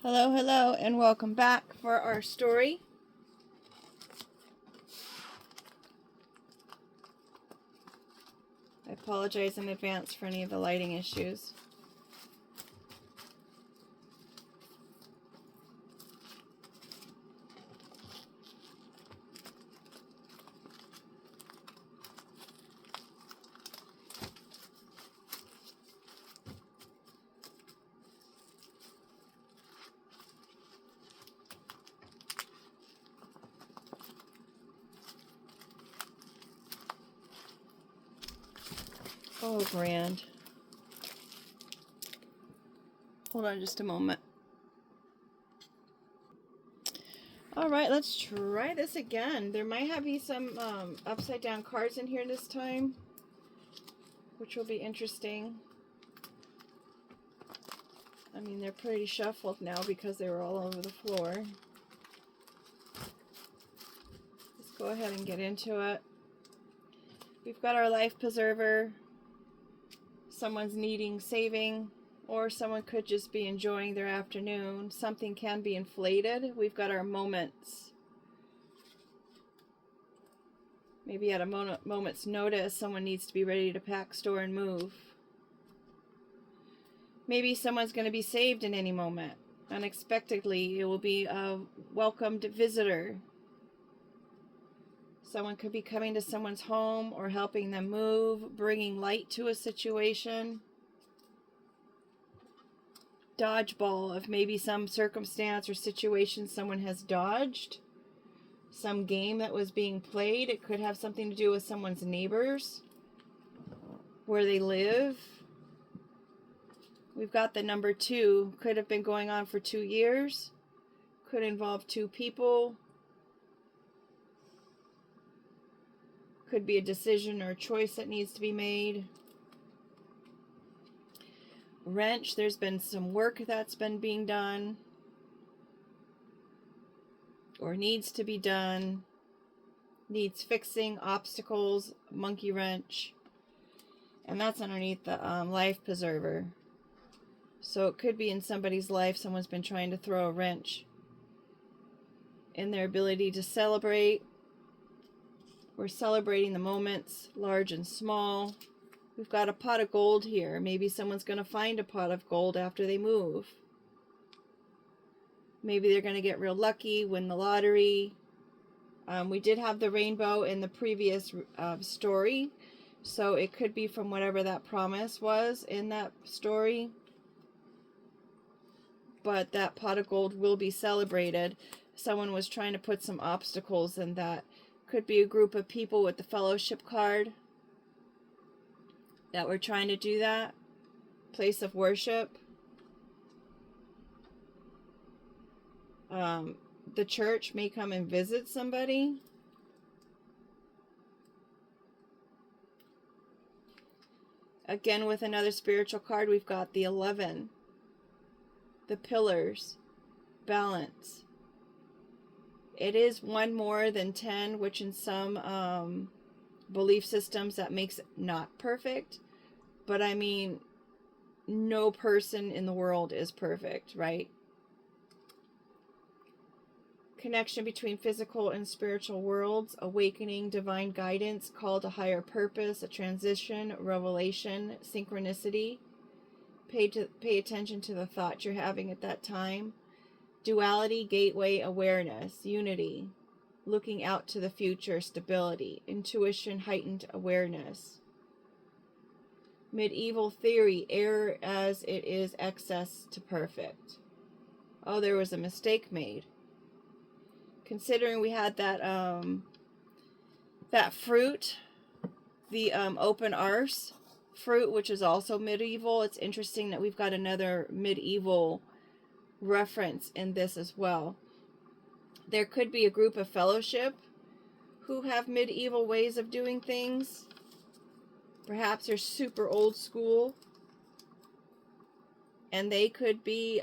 Hello, hello, and welcome back for our story. I apologize in advance for any of the lighting issues. Oh, grand. Hold on just a moment. All right, let's try this again. There might be some upside down cards in here this time, which will be interesting. I mean, they're pretty shuffled now because they were all over the floor. Let's go ahead and get into it. We've got our life preserver. Someone's needing saving, or someone could just be enjoying their afternoon. Something can be inflated. We've got our moments. Maybe at a moment's notice, someone needs to be ready to pack, store, and move. Maybe someone's going to be saved in any moment. Unexpectedly, it will be a welcomed visitor. Someone could be coming to someone's home or helping them move, bringing light to a situation. Dodgeball of maybe some circumstance or situation someone has dodged. Some game that was being played. It could have something to do with someone's neighbors, where they live. We've got the number 2. Could have been going on for 2 years. Could involve 2 people. Could be a decision or a choice that needs to be made. Wrench, there's been some work that's been being done or needs to be done. Needs fixing, obstacles, monkey wrench. And that's underneath the life preserver. So it could be in somebody's life someone's been trying to throw a wrench in their ability to celebrate. We're celebrating the moments, large and small. We've got a pot of gold here. Maybe someone's going to find a pot of gold after they move. Maybe they're going to get real lucky, win the lottery. We did have the rainbow in the previous story, so it could be from whatever that promise was in that story. But that pot of gold will be celebrated. Someone was trying to put some obstacles in that. Could be a group of people with the fellowship card that were trying to do that. Place of worship. The church may come and visit somebody. Again, with another spiritual card, we've got the 11. The pillars. Balance. It is one more than 10, which in some belief systems that makes it not perfect. But I mean, no person in the world is perfect, right? Connection between physical and spiritual worlds, awakening, divine guidance, call to higher purpose, a transition, revelation, synchronicity. Pay attention to the thoughts you're having at that time. Duality, gateway, awareness, unity, looking out to the future, stability, intuition, heightened awareness. Medieval theory, error as it is excess to perfect. Oh, there was a mistake made. Considering we had that fruit, the open arse fruit, which is also medieval, it's interesting that we've got another medieval reference in this as well. There could be a group of fellowship who have medieval ways of doing things. Perhaps they're super old school, and they could be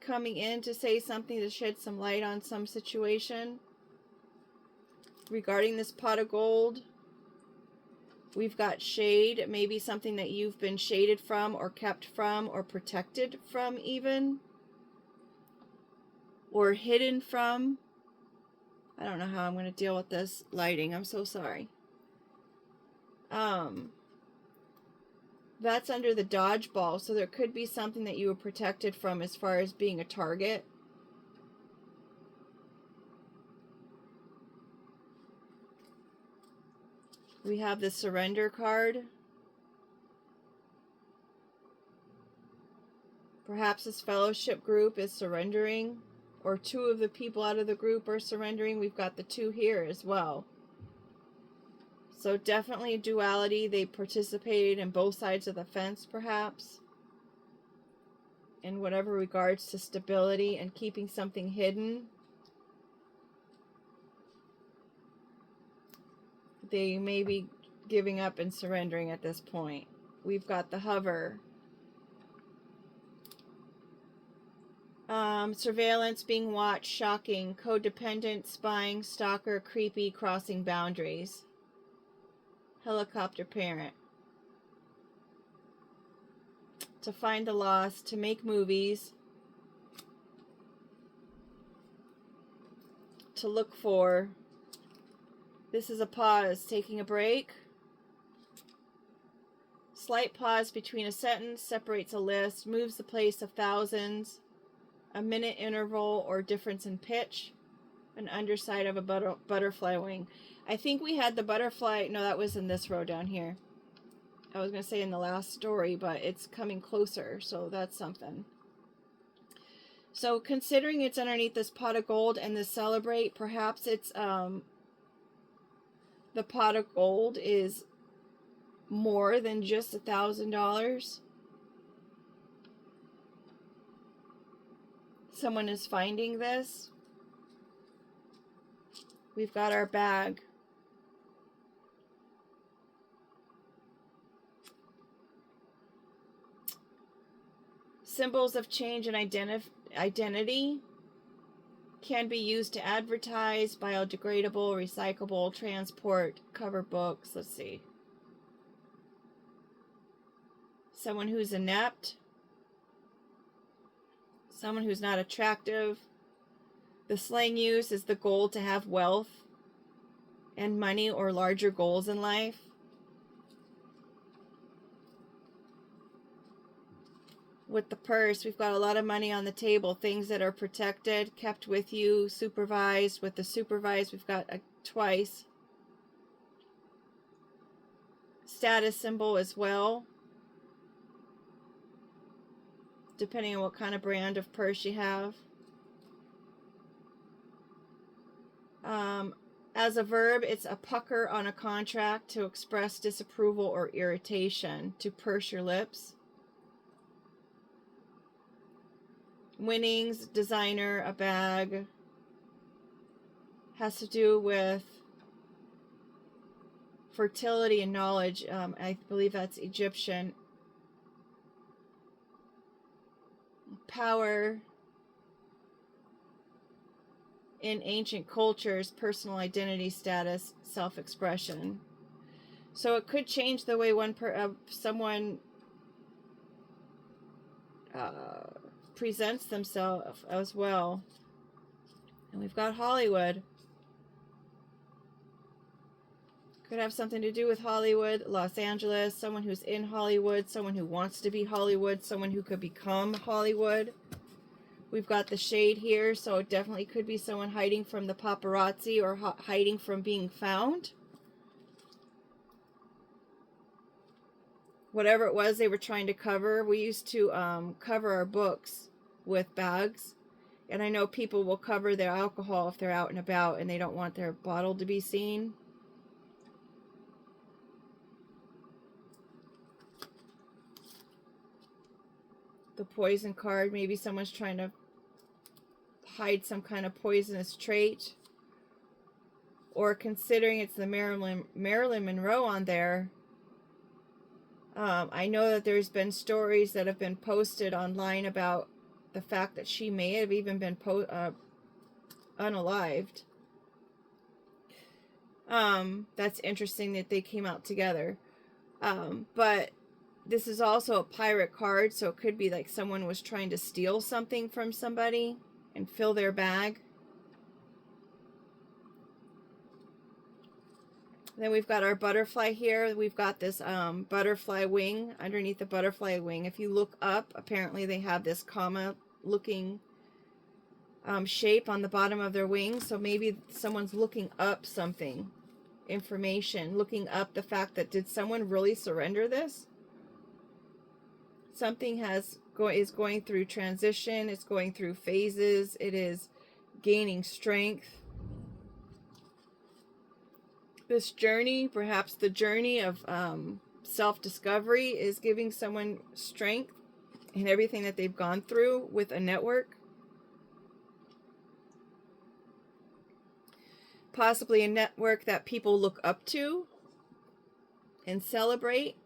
coming in to say something to shed some light on some situation regarding this pot of gold. We've got shade, maybe something that you've been shaded from or kept from or protected from even. or hidden from. I don't know how I'm going to deal with this lighting. I'm so sorry. That's under the dodgeball, so there could be something that you were protected from as far as being a target. We have the surrender card. Perhaps this fellowship group is surrendering, or two of the people out of the group are surrendering. We've got the two here as well. So definitely a duality. They participated in both sides of the fence, perhaps, in whatever regards to stability and keeping something hidden. They may be giving up and surrendering at this point. We've got the hover. Surveillance, being watched, shocking, codependent, spying, stalker, creepy, crossing boundaries. Helicopter parent. To find the lost, to make movies, to look for. This is a pause, taking a break. Slight pause between a sentence, separates a list, moves the place of thousands. A minute interval or difference in pitch. An underside of a butterfly wing. I think we had the butterfly. No, that was in this row down here. I was going to say in the last story, but it's coming closer, so that's something. So considering it's underneath this pot of gold and this celebrate, perhaps it's the pot of gold is more than just $1,000. Someone is finding this. We've got our bag. Symbols of change and identity can be used to advertise, biodegradable, recyclable, transport, cover books. Let's see. Someone who's inept. Someone who's not attractive. The slang used is the goal to have wealth and money or larger goals in life. With the purse, we've got a lot of money on the table. Things that are protected, kept with you, supervised. With the supervised, we've got twice. Status symbol as well. Depending on what kind of brand of purse you have. As a verb, it's a pucker on a contract to express disapproval or irritation, to purse your lips. Winnings, designer, a bag. Has to do with fertility and knowledge. I believe that's Egyptian. Power. In ancient cultures, personal identity, status, self-expression. So it could change the way someone presents themselves as well. And we've got Hollywood. Could have something to do with Hollywood, Los Angeles, someone who's in Hollywood, someone who wants to be Hollywood, someone who could become Hollywood. We've got the shade here, so it definitely could be someone hiding from the paparazzi or hiding from being found. Whatever it was they were trying to cover. We used to cover our books with bags. And I know people will cover their alcohol if they're out and about and they don't want their bottle to be seen. The poison card, maybe someone's trying to hide some kind of poisonous trait, or considering it's the Marilyn Monroe on there. I know that there's been stories that have been posted online about the fact that she may have even been unalived. That's interesting that they came out together. But this is also a pirate card, so it could be like someone was trying to steal something from somebody. and fill their bag. Then we've got our butterfly here. We've got this butterfly wing underneath the butterfly wing. If you look up, apparently they have this comma looking shape on the bottom of their wing. So maybe someone's looking up something, information, looking up the fact that, did someone really surrender this? Something is going through transition. It's going through phases. It is gaining strength. This journey, perhaps the journey of self-discovery, is giving someone strength in everything that they've gone through with a network. Possibly a network that people look up to and celebrate.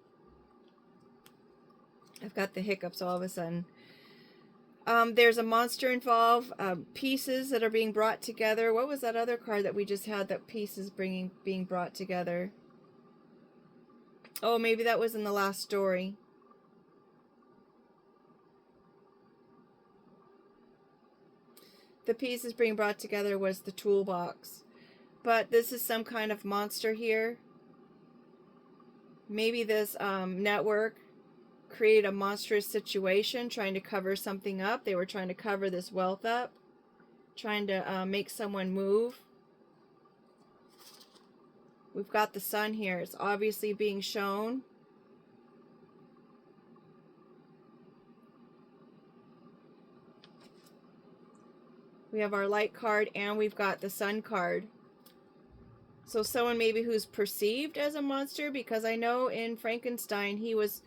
I've got the hiccups all of a sudden. There's a monster involved, pieces that are being brought together. What was that other card that we just had, that pieces being brought together? Oh, maybe that was in the last story. The pieces being brought together was the toolbox. But this is some kind of monster here. Maybe this network create a monstrous situation, trying to cover something up. They were trying to cover this wealth up, trying to make someone move. We've got the sun here. It's obviously being shown. We have our light card and we've got the sun card. So someone maybe who's perceived as a monster, because I know in Frankenstein he was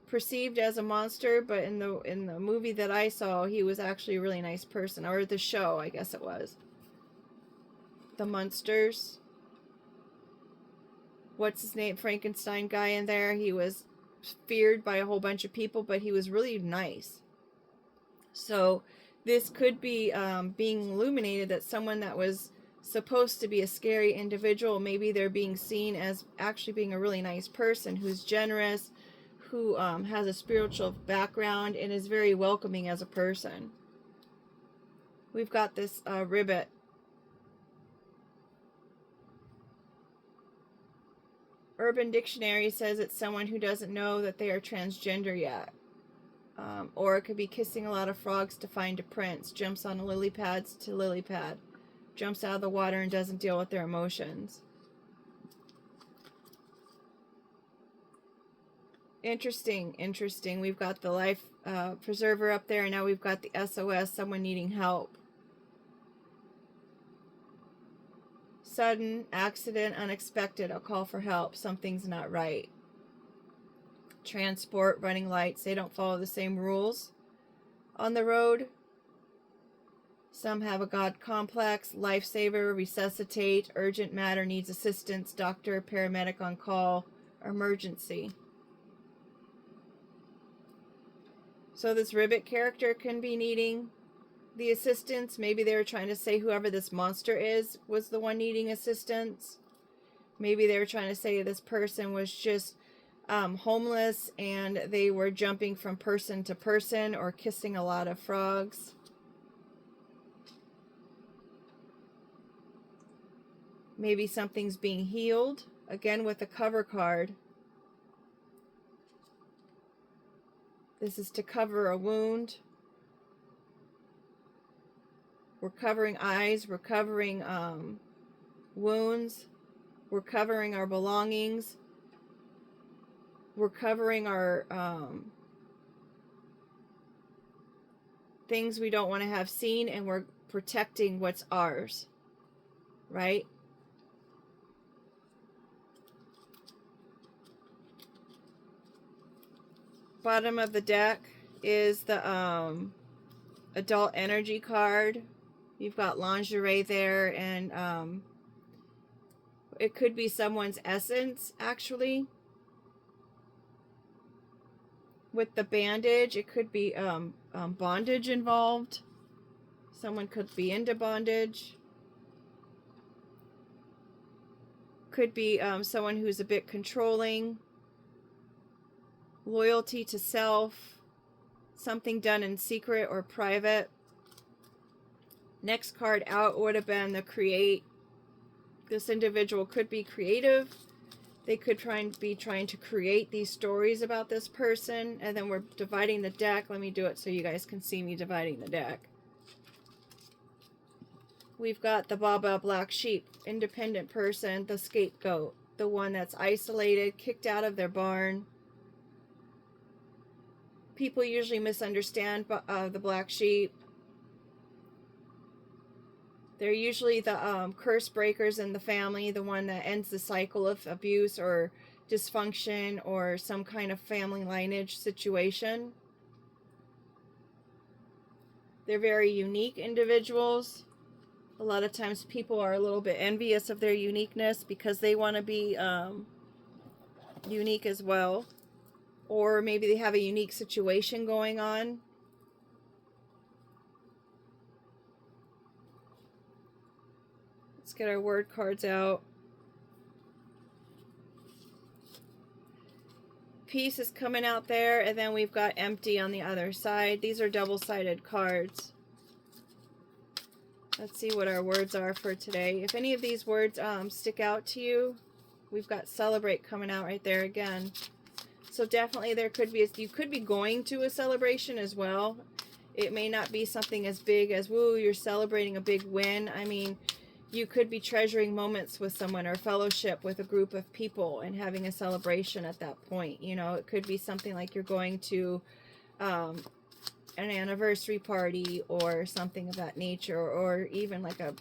perceived as a monster, but in the movie that I saw, he was actually a really nice person. Or the show, I guess it was. The monsters. What's his name? Frankenstein guy in there. He was feared by a whole bunch of people, but he was really nice. So this could be being illuminated, that someone that was supposed to be a scary individual, maybe they're being seen as actually being a really nice person who's generous, who has a spiritual background and is very welcoming as a person. We've got this ribbit. Urban Dictionary says it's someone who doesn't know that they are transgender yet. Or it could be kissing a lot of frogs to find a prince. Jumps on a lily pads to lily pad. Jumps out of the water and doesn't deal with their emotions. Interesting. We've got the life preserver up there, and now we've got the SOS, someone needing help. Sudden, accident, unexpected, a call for help. Something's not right. Transport, running lights, they don't follow the same rules on the road. Some have a God complex. Lifesaver, resuscitate, urgent matter, needs assistance, doctor, paramedic on call, emergency. So this ribbit character can be needing the assistance. Maybe they were trying to say whoever this monster is was the one needing assistance. Maybe they were trying to say this person was just homeless and they were jumping from person to person or kissing a lot of frogs. Maybe something's being healed. Again with the cover card. This is to cover a wound. We're covering eyes. We're covering wounds. We're covering our belongings. We're covering our things we don't want to have seen, and we're protecting what's ours, right? Bottom of the deck is the adult energy card. You've got lingerie there, and it could be someone's essence, actually. With the bandage, it could be bondage involved. Someone could be into bondage. Could be someone who's a bit controlling. Loyalty to self. Something done in secret or private. Next card out would have been the create. This individual could be creative. They could be trying to create these stories about this person. And then we're dividing the deck. Let me do it so you guys can see me dividing the deck. We've got the Baba Black Sheep, independent person, the scapegoat, the one that's isolated, kicked out of their barn. People usually misunderstand the Black Sheep. They're usually the curse breakers in the family, the one that ends the cycle of abuse or dysfunction or some kind of family lineage situation. They're very unique individuals. A lot of times people are a little bit envious of their uniqueness because they want to be unique as well. Or maybe they have a unique situation going on. Let's get our word cards out. Peace is coming out there, and then we've got empty on the other side. These are double-sided cards. Let's see what our words are for today. If any of these words stick out to you, we've got celebrate coming out right there again. So definitely there could be, you could be going to a celebration as well. It may not be something as big as, woo, you're celebrating a big win. I mean, you could be treasuring moments with someone or fellowship with a group of people and having a celebration at that point. You know, it could be something like you're going to an anniversary party or something of that nature, or even like a,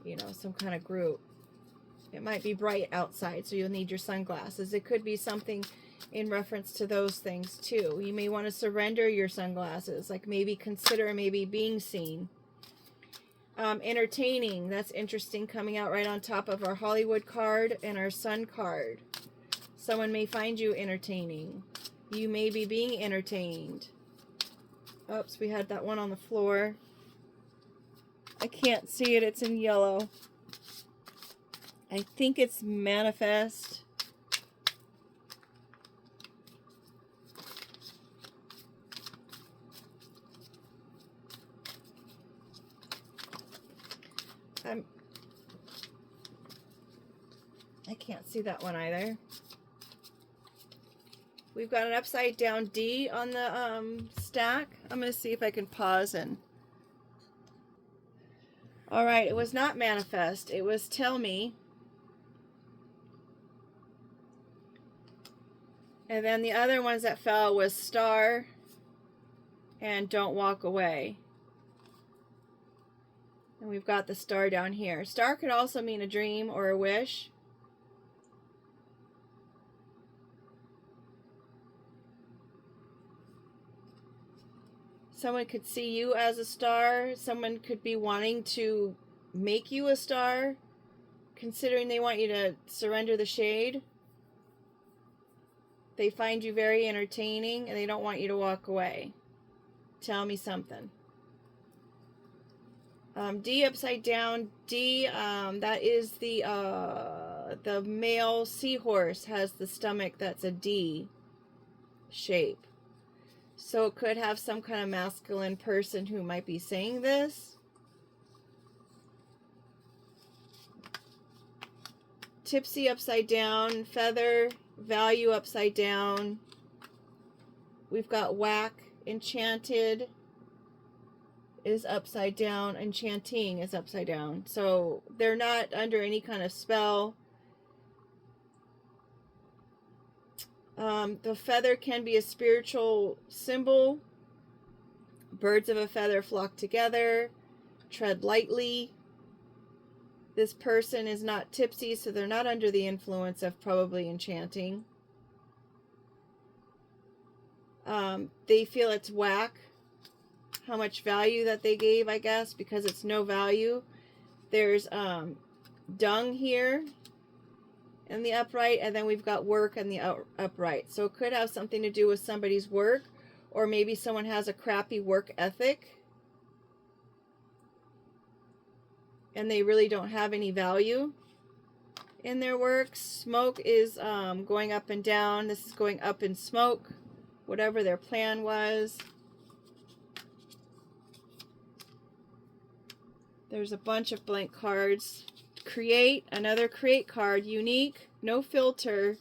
you know, some kind of group. It might be bright outside, so you'll need your sunglasses. It could be something in reference to those things too. You may want to surrender your sunglasses, like maybe consider maybe being seen. Entertaining, that's interesting, coming out right on top of our Hollywood card and our Sun card. Someone may find you entertaining. You may be being entertained. Oops, we had that one on the floor. I can't see it, it's in yellow. I think it's manifest. I can't see that one either. We've got an upside down D on the stack. I'm going to see if I can pause and... Alright, it was not manifest. It was tell me. And then the other ones that fell was star and don't walk away. And we've got the star down here. Star could also mean a dream or a wish. Someone could see you as a star. Someone could be wanting to make you a star, considering they want you to surrender the shade. They find you very entertaining and they don't want you to walk away. Tell me something. D upside down. D, that is the male seahorse has the stomach that's a D shape. So it could have some kind of masculine person who might be saying this. Tipsy upside down. Feather. Value upside down. We've got whack. Enchanted is upside down. Enchanting is upside down. So they're not under any kind of spell. The feather can be a spiritual symbol. Birds of a feather flock together. Tread lightly. This person is not tipsy, so they're not under the influence of probably enchanting. They feel it's whack. How much value that they gave, I guess, because it's no value. There's dung here in the upright, and then we've got work in the upright. So it could have something to do with somebody's work, or maybe someone has a crappy work ethic and they really don't have any value in their work. Smoke is going up and down. This is going up in smoke, whatever their plan was. There's a bunch of blank cards. Create, another create card. Unique, no filter,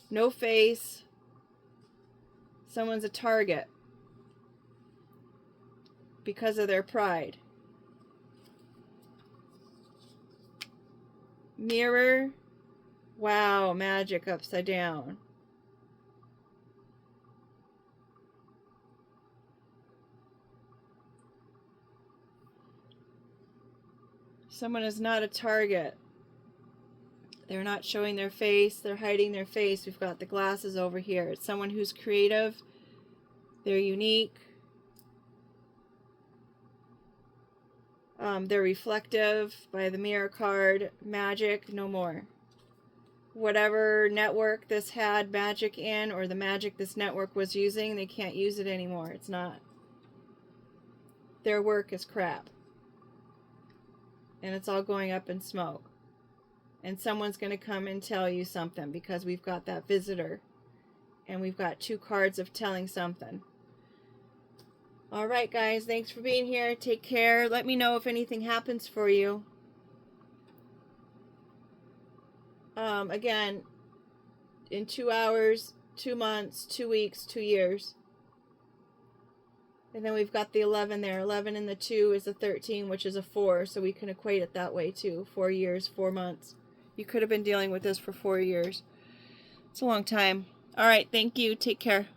no face. Someone's a target because of their pride. Mirror. Wow, magic upside down. Someone is not a target. They're not showing their face. They're hiding their face. We've got the glasses over here. It's someone who's creative. They're unique. They're reflective by the mirror card. Magic, no more. Whatever network this had magic in, or the magic this network was using, they can't use it anymore. It's not. Their work is crap. And it's all going up in smoke. And someone's going to come and tell you something because we've got that visitor. And we've got 2 cards of telling something. Alright guys, thanks for being here. Take care. Let me know if anything happens for you. Again, in 2 hours, 2 months, 2 weeks, 2 years. And then we've got the 11 there. 11 and the 2 is a 13, which is a 4. So we can equate it that way too. 4 years, 4 months. You could have been dealing with this for 4 years. It's a long time. Alright, thank you. Take care.